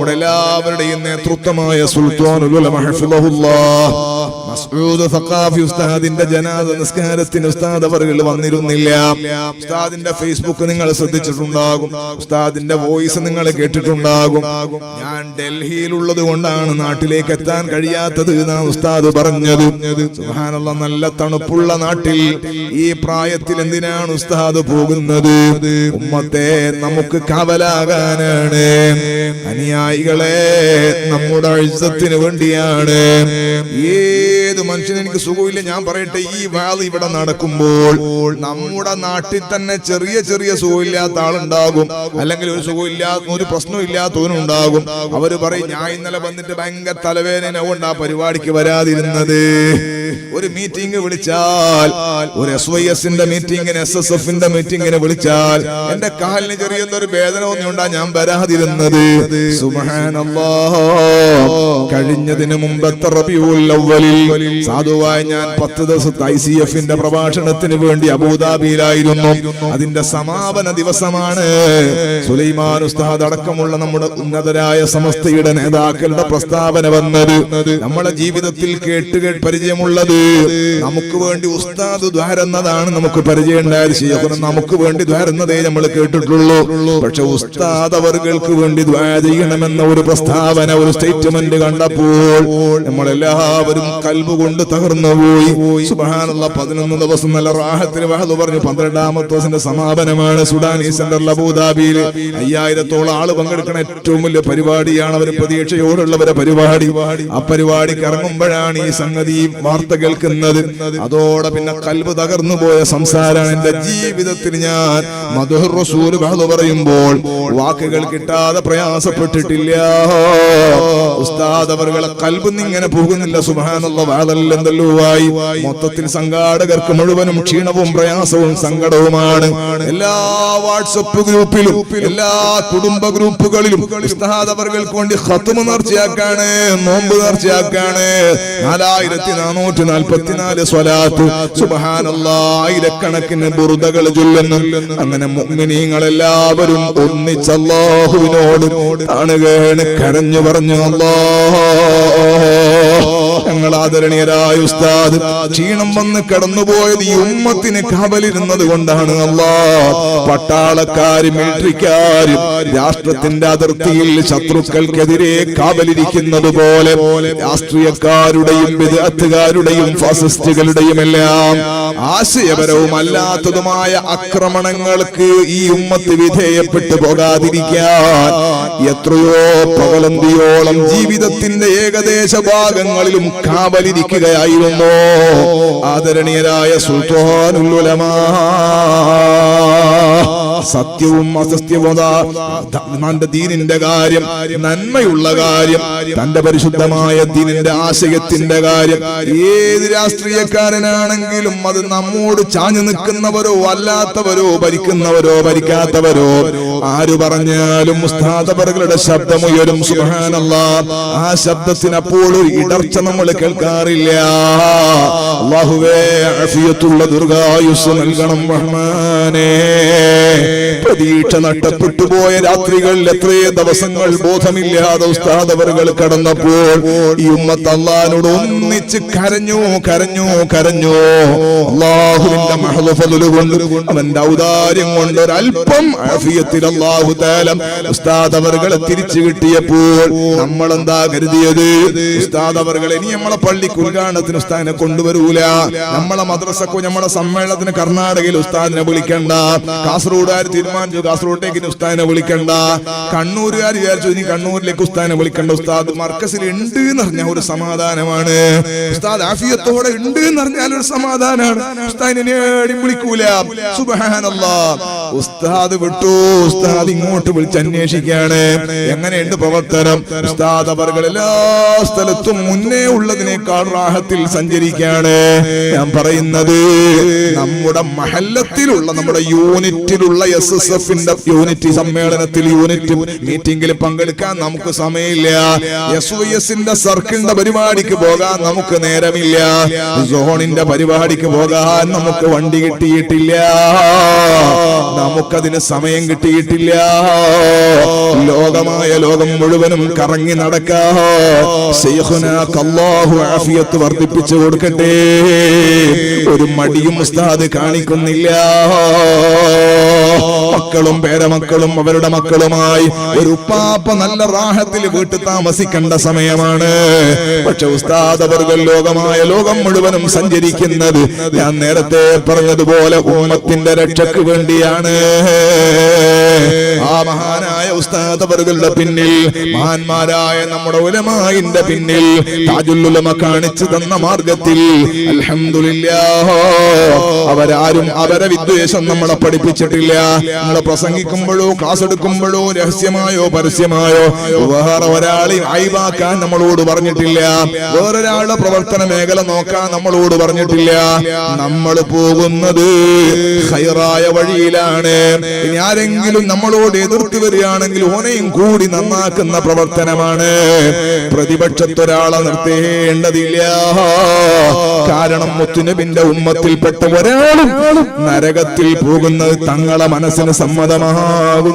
നമ്മുടെ എല്ലാവരുടെയും നേതൃത്വമായ സുൽത്താനുൽ ഉലമ ഹഫിളഹുല്ലാഹ് മസ്ഊദ് സഖാഫി ഉസ്താദിന്റെ ജനാസ നിസ്കാരത്തിന് ഉസ്താദ് അവറുകൾ വന്നിരുന്നില്ല. ഉസ്താദിന്റെ ഫേസ്ബുക്ക് നിങ്ങൾ ശ്രദ്ധിച്ചിട്ടുണ്ടാകും, ഉസ്താദിന്റെ വോയിസ് നിങ്ങൾ കേട്ടിട്ടുണ്ടാകും. ഞാൻ ഡൽഹിയിലുള്ളത് കൊണ്ടാണ് നാട്ടിലേക്ക് എത്താൻ കഴിയാത്തത് എന്നാണ് ഉസ്താദ് പറഞ്ഞത്. സുബ്ഹാനല്ലാഹ്, നല്ല തണുപ്പുള്ള നാട്ടിൽ ഈ പ്രായത്തിൽ എന്തിനാണ് ഉസ്താദ് പോകുന്നത്? ഉമ്മത്തെ നമുക്ക് കാവലാകാനാണ്, അനുയായികളെ നമ്മുടെ ഇസ്സത്തിന് വേണ്ടിയാണ്. ഏത് മനുഷ്യന് എനിക്ക് സുഖമില്ല, ഞാൻ പറയട്ടെ, ഈ വാള് ഇവിടെ നടക്കുമ്പോൾ നമ്മുടെ നാട്ടിൽ തന്നെ ചെറിയ ചെറിയ സുഖമില്ലാത്ത ആളുണ്ടാകും, അല്ലെങ്കിൽ ഒരു സുഖമില്ലാത്ത ഒരു പ്രശ്നമില്ലാത്തവനുണ്ടാകും. അവര് പറയും, ഞാൻ ഇന്നലെ വന്നിട്ട് ഭയങ്കര തലവേദന കൊണ്ട് ആ പരിപാടിക്ക് വരാതിരുന്നത്. ഒരു മീറ്റിംഗ് വിളിച്ചാൽ, ഒരു SYSന്റെ മീറ്റിംഗിന്, SSFന്റെ മീറ്റിംഗിന് വിളിച്ചാൽ എന്റെ കാലിന് ചെറിയൊരു വേദന ഒന്നുണ്ടാ ഞാൻ വരാതിരുന്നത്. സുബ്ഹാനല്ലാഹ്, കഴിഞ്ഞതിന് മുമ്പത്തെ റബീഉൽ അവ്വലിൽ സാധുവായ ഞാൻ 10 ദിവസത്തെ ICFന്റെ പ്രഭാഷണത്തിന് വേണ്ടി അബൂദാബിയിലായിരുന്നു. അതിന്റെ സമാപന ദിവസമാണ് സുലൈമാൻ ഉസ്താദ് അടക്കമുള്ള നമ്മുടെ ഉന്നതരായ സമസ്തയുടെ നേതാക്കളുടെ പ്രസ്താവന വന്നത്. നമ്മുടെ ജീവിതത്തിൽ കേട്ട് പരിചയമുള്ളത്, നമുക്ക് വേണ്ടി ഉസ്താദ് ദ്വാരുന്നതാണ് നമുക്ക് പരിചയം ഉണ്ടായത്. ശൈഖുന നമുക്ക് വേണ്ടി ദ്വാരുന്നതേ നമ്മൾ കേട്ടിട്ടുള്ളൂ. പക്ഷെ ഉസ്താദ് അവർക്ക് വേണ്ടി ദ്വാ ചെയ്യണമെന്ന ഒരു പ്രസ്താവന, ഒരു സ്റ്റേറ്റ്മെന്റ് കണ്ടപ്പോൾ നമ്മളെല്ലാവരും കൽബ് കൊണ്ട് തകർന്നുപോയി. സുബ്ഹാനല്ലാഹ്, 11 ദിവസം നല്ല റാഹത്തിന് വഹദ് പറഞ്ഞു. 12ാമത്തെ ദിവസത്തിന്റെ സമാപനമാണ് സുഡാനി സെന്ററിൽ അബൂദാബിയിൽ. 5000-ഓളം ആള് പങ്കെടുക്കുന്ന ഏറ്റവും വലിയ പരിപാടിയാണ്, അവർ പ്രതീക്ഷയോടുള്ളവരെ പരിപാടി. ആ പരിപാടിക്ക് ഇറങ്ങുമ്പോഴാണ് ഈ സംഗതി വാർത്ത കേൾക്കുന്നത്. അതോടെ പിന്നെ കൽബ് തകർന്നു പോയ സംസാരമാണ്. എന്റെ ജീവിതത്തിൽ ഞാൻ മദ്ഹുർ റസൂൽ വഹദ് പറയുമ്പോൾ വാക്കുകൾ കിട്ടാതെ പ്രയാസപ്പെട്ടിട്ടില്ല. ഉസ്താദ് അവരുടെ കൽബ് ഇങ്ങനെ പോകുന്നില്ല. സുബ്ഹാനല്ലാഹ്, വാദല്ലെന്തല്ലോ ആയി. മൊത്തത്തിൽ സംഘാടകർക്ക് മുഴുവനും ക്ഷീണവും പ്രയാസവും സങ്കടവുമാണ്. എല്ലാ വാട്സപ്പ് ഗ്രൂപ്പിലും, എല്ലാ കുടുംബ ഗ്രൂപ്പുകളിലും ഉസ്താദ് അവർക്ക് വേണ്ടി ഖത്മ നേർച്ചയാക്കാണ്, നോമ്പ് നേർച്ചയാക്കാണ്. 4444 സ്വലാത്ത്, സുബ്ഹാനല്ലാഹ്, ആയിരക്കണക്കിന് ബുർദകൾ ചൊല്ലുന്നു. അങ്ങനെ മുഅ്മിനീങ്ങളെല്ലാവരും ഒന്നിച്ച് അല്ലാഹുവിനോട് കാണുകയാണ്, കരഞ്ഞു പറഞ്ഞു, അല്ലാഹ്, ഞങ്ങൾ ആദരണീയരായ ഉസ്താദ് ക്ഷീണം വന്ന് കടന്നുപോയത് ഈ ഉമ്മത്തിന് കാവലിരുന്നത് കൊണ്ടാണ്. അല്ലാഹ്, പട്ടാളക്കാര്, മിലിറ്ററിക്കാര് രാഷ്ട്രത്തിന്റെ അതിർത്തിയിൽ ശത്രുക്കൾക്കെതിരെ കാവലിരിക്കുന്നത് പോലെ രാഷ്ട്രീയക്കാരുടെയും വിദഅത്തുകാരുടെയും ഫാസിസ്റ്റുകളുടെയും എല്ലാം ആശയപരവും അല്ലാത്തതുമായ ആക്രമണങ്ങൾക്ക് ഈ ഉമ്മത്ത് വിധേയപ്പെട്ടു പോകാതിരിക്കാൻ എത്രയോ പകലന്തിയോളം ജീവിതത്തിന്റെ ഏകദേശ ഭാഗങ്ങളിലും കാവലിരിക്കുകയായിരുന്നു ആദരണീയരായ സുൽത്താനുൽ ഉലമാ. സത്യവും അസത്യവും, തന്റെ ദീനിന്റെ കാര്യം, നന്മയുള്ള കാര്യം, തന്റെ പരിശുദ്ധമായ ദീനിന്റെ ആശയത്തിന്റെ കാര്യം, ഏത് രാഷ്ട്രീയക്കാരനാണെങ്കിലും അത് നമ്മോട് ചാഞ്ഞു നിൽക്കുന്നവരോ അല്ലാത്തവരോ, ഭരിക്കുന്നവരോ ഭരിക്കാത്തവരോ, ആര് പറഞ്ഞാലും ഉസ്താദ് അവരുടെ ശബ്ദമുയരും. സുബ്ഹാനല്ലാഹ്, ആ ശബ്ദത്തിന് അപ്പോൾ ഒരു ഇടർച്ച നമ്മൾ കേൾക്കാറില്ല. അല്ലാഹുവേ, ആഫിയത്തുള്ള ദീർഘായുസ്സ് നൽകണം റഹ്മാനേ. പ്രതീക്ഷ നഷ്ടപ്പെട്ടു പോയ രാത്രികൾ, എത്രയോ ദിവസങ്ങൾ ബോധമില്ലാതെ ഉസ്താദ് അവர்கள் കടന്നപ്പോൾ ഈ ഉമ്മത്ത് അല്ലാഹുവിനോട് ഒന്നിച്ച് കരഞ്ഞു കരഞ്ഞു കരഞ്ഞു. അല്ലാഹുവിന്റെ മഹ്ദ് ഫദ്ൽ കൊണ്ട്, അവന്റെ ഔദാര്യം കൊണ്ട് ഒരല്പം ആഫിയത്തിൽ അല്ലാഹു തആല ഉസ്താദ് അവരെ തിരിച്ചു കിട്ടിയപ്പോൾ നമ്മൾ എന്താ കരുതിയത്? ഉസ്താദ് അവരെ ഇനി നമ്മളെ പള്ളിക്ക് ഉദ്ഘാടനത്തിന് ഉസ്താദിനെ കൊണ്ടുവരൂല, നമ്മളെ മദ്രസക്കോ നമ്മളെ സമ്മേളനത്തിന് കർണാടകയിൽ ഉസ്താദിനെ വിളിക്കണ്ട, കാസർഗോഡുകാർ തീരുമാനിച്ചു കാസർഗോട്ടേക്ക് ഉസ്താദിനെ വിളിക്കണ്ട, കണ്ണൂരുകാർ വിചാരിച്ചു ഇനി കണ്ണൂരിലേക്ക് ഉസ്താദിനെ വിളിക്കണ്ട. ഉസ്താദ് മർക്കസിൽ ഉണ്ട് എന്ന് പറഞ്ഞാൽ ഒരു സമാധാനമാണ്, ഉസ്താദ് ആഫിയത്തോടെ ഉണ്ട് എന്ന് പറഞ്ഞാൽ ഒരു സമാധാനമാണ്. ഉസ്താദിനെ വിളിക്കൂല. സുബ്ഹാനല്ലാഹ്, ഉസ്താദ് വിട്ടു. ഉസ്താദ് ഇങ്ങോട്ട് വിളിച്ച് അന്വേഷിക്കാണ് എങ്ങനെയുണ്ട് പ്രവർത്തനം. ഉസ്താദ് അവர்கள் എല്ലാ സ്ഥലത്തും മുന്നേ ഉള്ളതിനേക്കാൾ റാഹത്തിൽ സഞ്ചരിക്കാണ്. ഞാൻ പറയുന്നത് നമ്മുടെ മഹല്ലത്ത് സംഘത്തിലുള്ള നമ്മുടെ യൂണിറ്റിലുള്ള SSFന്റെ യൂണിറ്റ് സമ്മേളനത്തിൽ യൂണിറ്റ് മീറ്റിംഗിൽ പങ്കെടുക്കാൻ നമുക്ക് സമയമില്ല. SOSന്റെ സർക്കിളിന്റെ പരിപാടിക്ക് പോകാൻ നമുക്ക് നേരമില്ല. സോണിന്റെ പരിപാടിക്ക് പോകാൻ നമുക്ക് വണ്ടി കിട്ടിയിട്ടില്ല. നമുക്കതിന് സമയം കിട്ടിയിട്ടില്ല. ലോകം മുഴുവനും കറങ്ങി നടക്കാ. ശൈഖുനാക അല്ലാഹു ആഫിയത്ത് വർദ്ധിപ്പിച്ചു കൊടുക്കട്ടെ. ഒരു മടിയും ഉസ്താദ് കാണിക്കുന്നില്ല. മക്കളും പേരമക്കളും അവരുടെ മക്കളുമായി ഒരു ഉപ്പാപ്പ നല്ല റാഹത്തിൽ വീട്ടിൽ താമസിക്കേണ്ട സമയമാണ്. പക്ഷെ ഉസ്താദ് അവർകൾ ലോകം മുഴുവനും സഞ്ചരിക്കുന്നത് ഞാൻ നേരത്തെ പറഞ്ഞതുപോലെ ഉമ്മത്തിന്റെ രക്ഷയ്ക്ക് വേണ്ടിയാണ്. ആ മഹാനായ ഉസ്താദ് അവരുടെ പിന്നിൽ, മഹാന്മാരായ നമ്മുടെ ഉലമായിന്റെ പിന്നിൽ, താജുൽ ഉലമ കാണിച്ചു തന്ന മാർഗത്തിൽ അൽഹംദുലില്ലാഹ് അവരാരും അവരെ വിദ്വേഷം നമ്മളെ പഠിപ്പിച്ചിട്ടില്ല. നമ്മളെ പ്രസംഗിക്കുമ്പോഴോ ക്ലാസ് എടുക്കുമ്പോഴോ രഹസ്യമായോ പരസ്യമായോ വേറെ ഒരാളെ അയവാക്കാൻ നമ്മളോട് പറഞ്ഞിട്ടില്ല. വേറൊരാളുടെ പ്രവർത്തന മേഖല നോക്കാൻ നമ്മളോട് പറഞ്ഞിട്ടില്ല. നമ്മൾ പോകുന്നത് ഖൈറായ വഴിയിലാണ്. ഇനി ആരെങ്കിലും നമ്മളോട് എതിർത്ത് വരികയാണെങ്കിൽ ഓനെയും കൂടി നന്നാക്കുന്ന പ്രവർത്തനമാണ്. പ്രതിപക്ഷത്തൊരാളെ നിർത്തേണ്ടതില്ല. കാരണം മുത്തുനബിന്റെ ഉമ്മത്തിൽപ്പെട്ട ഒരാളും നരകത്തിൽ പോകുന്നത് തങ്ങളെ മനസ്സിന് സമ്മതമാകും.